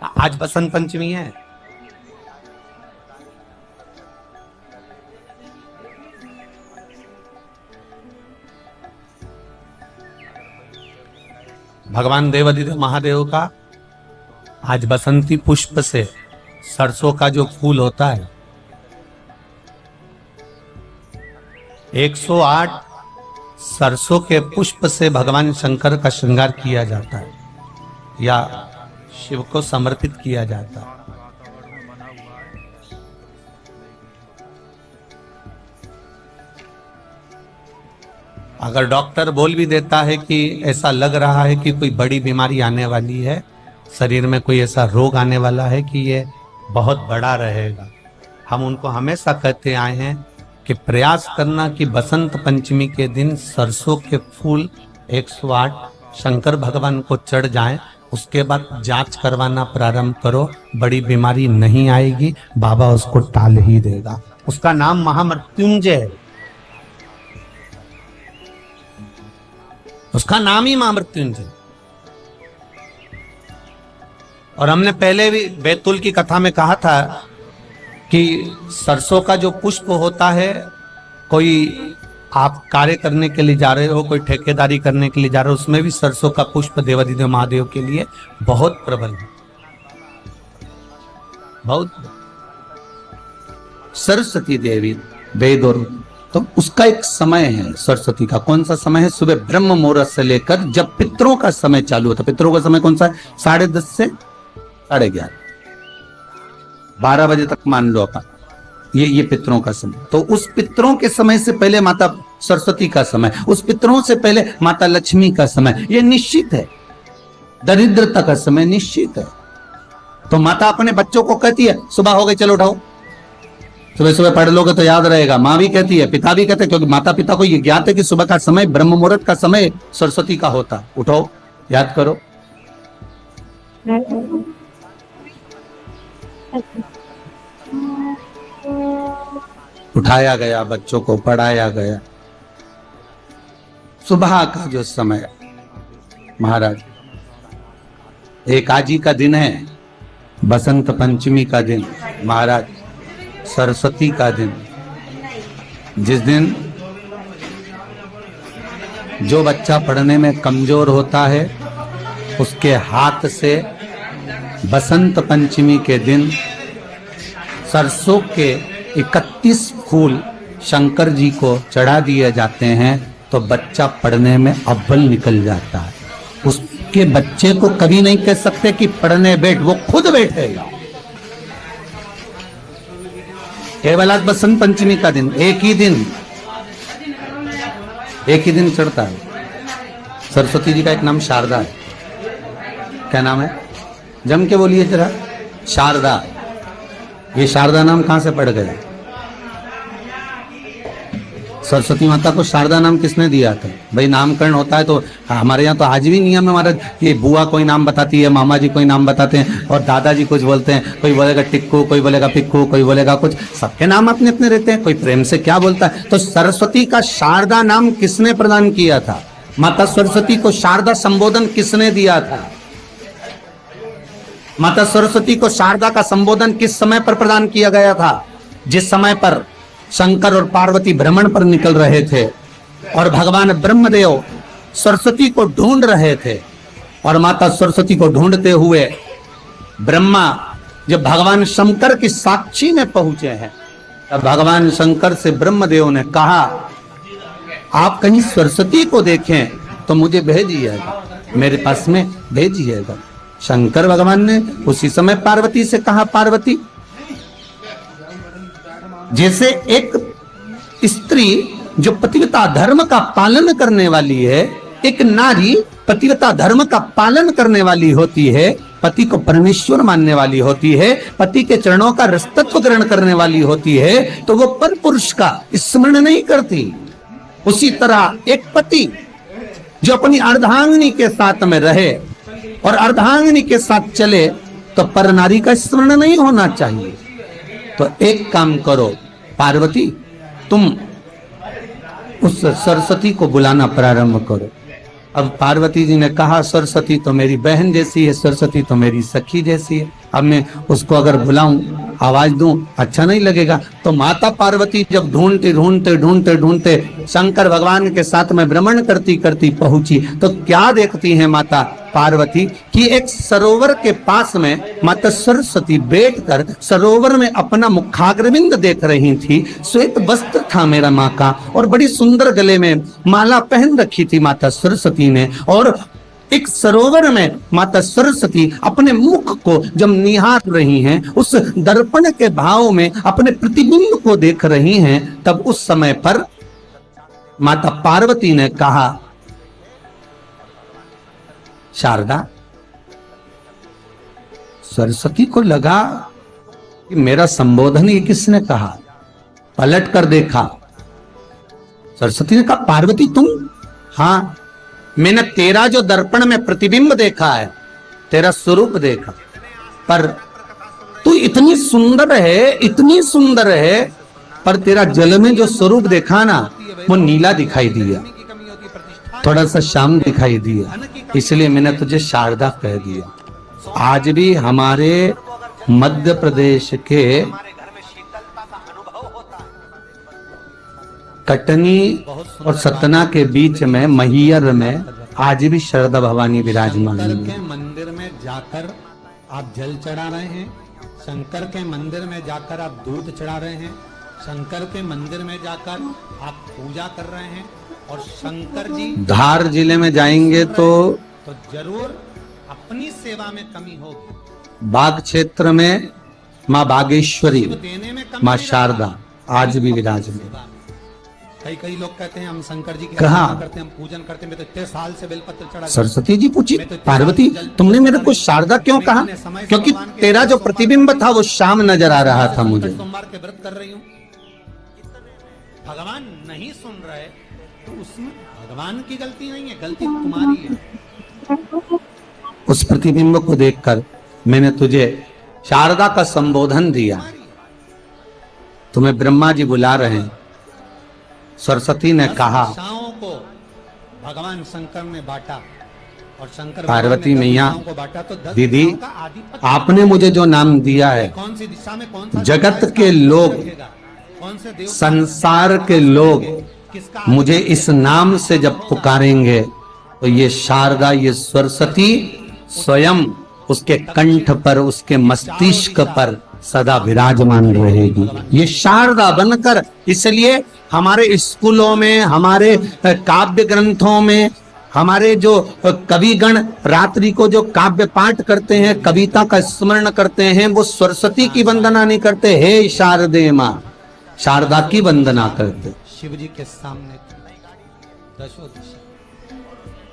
आज बसंत पंचमी है। भगवान देवादिदेव महादेव का आज बसंती पुष्प से सरसों का जो फूल होता है 108 सरसों के पुष्प से भगवान शंकर का श्रृंगार किया जाता है या शिव को समर्पित किया जाता है। अगर डॉक्टर बोल भी देता है कि ऐसा लग रहा है कि कोई बड़ी बीमारी आने वाली है, शरीर में कोई ऐसा रोग आने वाला है कि ये बहुत बड़ा रहेगा, हम उनको हमेशा कहते आए हैं कि प्रयास करना कि बसंत पंचमी के दिन सरसों के फूल 108 शंकर भगवान को चढ़ जाएं, उसके बाद जांच करवाना प्रारंभ करो, बड़ी बीमारी नहीं आएगी, बाबा उसको टाल ही देगा। उसका नाम महामृत्युंजय है, उसका नाम ही महामृत्युंजय। और हमने पहले भी बैतुल की कथा में कहा था कि सरसों का जो पुष्प होता है, कोई आप कार्य करने के लिए जा रहे हो, कोई ठेकेदारी करने के लिए जा रहे हो, उसमें भी सरसों का पुष्प देवादिदेव महादेव के लिए बहुत प्रबल है, बहुत। सरस्वती देवी वेद और तो उसका एक समय है सरस्वती का। कौन सा समय है? सुबह ब्रह्म मुहूर्त से लेकर जब पितरों का समय चालू होता है। पितरों का समय कौन सा है? 10:30 से 11:30, 12 बजे तक मान लो अपन, ये पितरों का समय। तो उस पितरों के समय से पहले माता सरस्वती का समय, उस पितरों से पहले माता लक्ष्मी का समय, ये निश्चित है। दरिद्रता का समय निश्चित है। तो माता अपने बच्चों को कहती है सुबह हो गई चलो उठाओ, सुबह सुबह पढ़ लोगे तो याद रहेगा। माँ भी कहती है, पिता भी कहते हैं, क्योंकि माता पिता को ये ज्ञात है कि सुबह का समय ब्रह्म मुहूर्त का समय सरस्वती का होता। उठो, याद करो। उठाया गया, बच्चों को पढ़ाया गया। सुबह का जो समय महाराज, एक आजी का दिन है, बसंत पंचमी का दिन महाराज, सरस्वती का दिन, जिस दिन जो बच्चा पढ़ने में कमजोर होता है उसके हाथ से बसंत पंचमी के दिन सरसों के 31 फूल शंकर जी को चढ़ा दिए जाते हैं, तो बच्चा पढ़ने में अव्वल निकल जाता है। उसके बच्चे को कभी नहीं कह सकते कि पढ़ने बैठ, वो खुद बैठेगा। केवल आज बसंत पंचमी का दिन, एक ही दिन चढ़ता है। सरस्वती जी का एक नाम शारदा है। क्या नाम है? जम के बोलिए जरा। शारदा। ये शारदा नाम कहां से पड़ गया? सरस्वती माता को शारदा नाम किसने दिया था? भाई नामकरण होता है तो हमारे यहाँ तो आज भी नियम है हमारा कि बुआ कोई नाम बताती है, मामा जी कोई नाम बताते हैं और दादाजी कुछ बोलते हैं। कोई बोलेगा टिक्कू, कोई बोलेगा पिक्कू, कोई बोलेगा कुछ, सबके नाम अपने अपने रहते हैं। कोई प्रेम से क्या बोलता है। तो सरस्वती का शारदा नाम किसने प्रदान किया था? माता सरस्वती को शारदा संबोधन किसने दिया था? माता सरस्वती को शारदा का संबोधन किस समय पर प्रदान किया गया था? जिस समय पर शंकर और पार्वती भ्रमण पर निकल रहे थे और भगवान ब्रह्मदेव सरस्वती को ढूंढ रहे थे, और माता सरस्वती को ढूंढते हुए ब्रह्मा जब भगवान शंकर की साक्षी में पहुंचे हैं, तब भगवान शंकर से ब्रह्मदेव ने कहा आप कहीं सरस्वती को देखें तो मुझे भेजिएगा, मेरे पास में भेजिएगा। शंकर भगवान ने उसी समय पार्वती से कहा, पार्वती, जैसे एक स्त्री जो पतिव्रता धर्म का पालन करने वाली है, एक नारी पतिव्रता धर्म का पालन करने वाली होती है, पति को परमेश्वर मानने वाली होती है, पति के चरणों का रसतत्व ग्रहण करने वाली होती है, तो वो पर पुरुष का स्मरण नहीं करती। उसी तरह एक पति जो अपनी अर्धांगिनी के साथ में रहे और अर्धांगिनी के साथ चले, तो पर नारी का स्मरण नहीं होना चाहिए। तो एक काम करो पार्वती, तुम उस सरस्वती को बुलाना प्रारंभ करो। अब पार्वती जी ने कहा सरस्वती तो मेरी बहन जैसी है, सरस्वती तो मेरी सखी जैसी है, अब मैं उसको अगर बुलाऊं, आवाज दूं, अच्छा नहीं लगेगा। तो माता पार्वती जब ढूंढते ढूंढते ढूंढते ढूंढते शंकर भगवान के साथ में भ्रमण करती करती पहुंची, तो क्या देखती हैं माता पार्वती कि एक सरोवर के पास में माता सरस्वती बैठकर सरोवर में अपना मुखाग्रविंद देख रही थी। श्वेत वस्त्र था मेरा माँ का, और बड़ी सुंदर गले में माला पहन रखी थी माता सरस्वती ने, और एक सरोवर में माता सरस्वती अपने मुख को जब निहार रही हैं, उस दर्पण के भाव में अपने प्रतिबिंब को देख रही हैं, तब उस समय पर माता पार्वती ने कहा, शारदा, सरस्वती को लगा कि मेरा संबोधन ये किसने कहा, पलट कर देखा। सरस्वती ने कहा, पार्वती तुम? हाँ, मैंने तेरा जो दर्पण में प्रतिबिंब देखा है, तेरा स्वरूप देखा, पर तू इतनी सुंदर है, इतनी सुंदर है, पर तेरा जल में जो स्वरूप देखा ना, वो नीला दिखाई दिया, थोड़ा सा श्याम दिखाई दिया, इसलिए मैंने तुझे शारदा कह दिया। आज भी हमारे मध्य प्रदेश के कटनी और सतना के बीच में मैहर में आज भी शारदा भवानी विराजमान है। के मंदिर में जाकर आप जल चढ़ा रहे हैं, शंकर के मंदिर में जाकर आप दूध चढ़ा रहे हैं, शंकर के मंदिर में जाकर आप पूजा कर रहे हैं, और शंकर जी धार जिले में जाएंगे तो जरूर अपनी सेवा में कमी होगी। बाग क्षेत्र में माँ बागेश्वरी, देने में कमी माँ शारदा आज भी विराजमान। कई लोग कहते हैं हम शंकर जी की कहाँ? आराधना करते हैं, हम पूजन करते हैं, मैं तो इतने साल से बेलपत्र चढ़ा। सरस्वती जी पूछी, पार्वती तुमने मेरे को शारदा क्यों कहा? क्योंकि तेरा जो प्रतिबिंब था वो शाम नजर आ रहा था मुझे। सोमवार के व्रत कर रही हूँ, भगवान नहीं सुन रहे तो उसमें भगवान की गलती नहीं है, गलती तुम्हारी है। उस प्रतिबिंब को देखकर मैंने तुझे शारदा का संबोधन दिया। तुम्हें ब्रह्मा जी बुला रहे हैं। सरस्वती ने कहा, को भगवान शंकर ने बांटा, और शंकर पार्वती मैया, को बांटा, तो 10 दीदी दिशाओं का आधिपत्य आपने मुझे जो नाम दिया है, कौन सी दिशा में कौन सा जगत के लोग, कौन से देव, संसार के लोग मुझे इस नाम से जब पुकारेंगे तो ये शारदा, ये सरस्वती स्वयं उसके कंठ पर, उसके मस्तिष्क पर सदा विराजमान रहेगी, ये शारदा बनकर। इसलिए हमारे स्कूलों में, हमारे काव्य ग्रंथों में, हमारे जो कविगण रात्रि को जो काव्य पाठ करते हैं, कविता का स्मरण करते हैं, वो सरस्वती की वंदना नहीं करते, हे शारदे माँ, शारदा की वंदना करते। शिव जी के सामने दशो दिशा,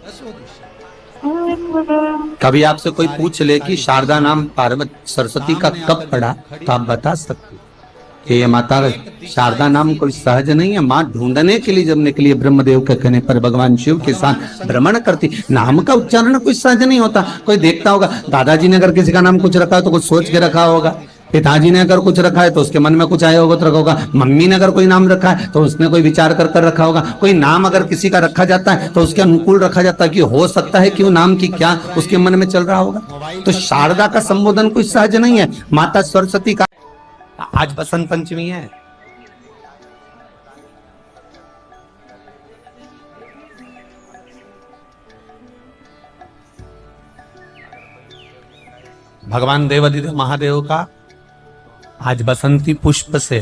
दशो दिशा। कभी आपसे कोई पूछ ले कि शारदा नाम पार्वती सरस्वती का कब पड़ा, तो आप बता सकते कि ये माता शारदा नाम कोई सहज नहीं है। माँ ढूंढने के लिए जब निकली ब्रह्मदेव के कहने पर भगवान शिव के साथ भ्रमण करती, नाम का उच्चारण कोई सहज नहीं होता। कोई देखता होगा, दादाजी ने अगर किसी का नाम कुछ रखा है तो कुछ सोच के रखा होगा, पिताजी ने अगर कुछ रखा है तो उसके मन में कुछ आया होगा तो रखा होगा, मम्मी ने अगर कोई नाम रखा है तो उसने कोई विचार कर कर रखा होगा। कोई नाम अगर किसी का रखा जाता है तो उसके अनुकूल रखा जाता है कि हो सकता है कि वो नाम की क्या उसके मन में चल रहा होगा। तो शारदा का संबोधन कोई सहज नहीं है। माता सरस्वती का आज बसंत पंचमी है, भगवान देवाधिदेव महादेव का आज बसंती पुष्प से,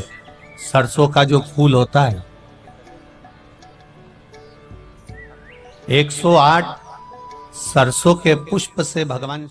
सरसों का जो फूल होता है, 108 सरसों के पुष्प से भगवान